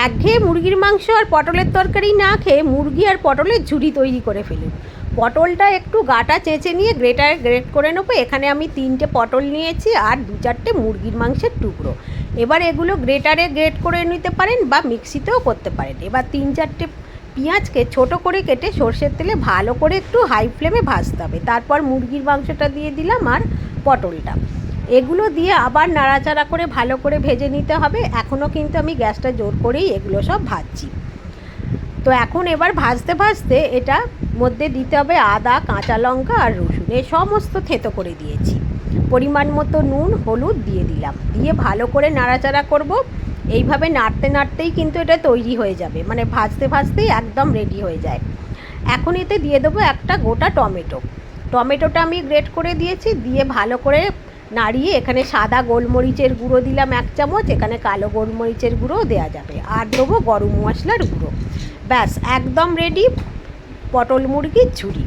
একঘেয়ে মুরগির মাংস আর পটলের তরকারি না খেয়ে মুরগি আর পটলের ঝুড়ি তৈরি করে ফেলুন। পটলটা একটু গাটা চেঁচে নিয়ে গ্রেটারে গ্রেট করে নেবো। এখানে আমি 3টে পটল নিয়েছি আর 2-4টে মুরগির মাংসের টুকরো। এবার এগুলো গ্রেটারে গ্রেট করে নিতে পারেন বা মিক্সিতেও করতে পারেন। এবার 3-4টে পেঁয়াজকে ছোট করে কেটে সর্ষের তেলে ভালো করে একটু হাই ফ্লেমে ভাজতে হবে। তারপর মুরগির মাংসটা দিয়ে দিলাম আর পটলটা, এগুলো দিয়ে আবার নাড়াচাড়া করে ভালো করে ভেজে নিতে হবে। এখনও কিন্তু আমি গ্যাসটা জোর করেই এগুলো সব ভাজছি। তো এখন এবার ভাজতে ভাজতে এটা মধ্যে দিতে হবে আদা, কাঁচা লঙ্কা আর রসুন, এই সমস্ত থেতো করে দিয়েছি। পরিমাণ মতো নুন, হলুদ দিয়ে দিলাম, দিয়ে ভালো করে নাড়াচাড়া করব। এইভাবে নাড়তে নাড়তেই কিন্তু এটা তৈরি হয়ে যাবে, মানে ভাজতে ভাজতেই একদম রেডি হয়ে যায়। এখন এতে দিয়ে দেবো একটা গোটা টমেটো। টমেটোটা আমি গ্রেট করে দিয়েছি, দিয়ে ভালো করে নাড়িয়ে এখানে সাদা গোলমরিচের গুঁড়ো দিলাম 1 চামচ, এখানে কালো গোলমরিচের গুঁড়োও দেওয়া যাবে, আর দেবো গরম মশলার গুঁড়ো। ব্যাস একদম রেডি পটল মুরগির ঝুড়ি।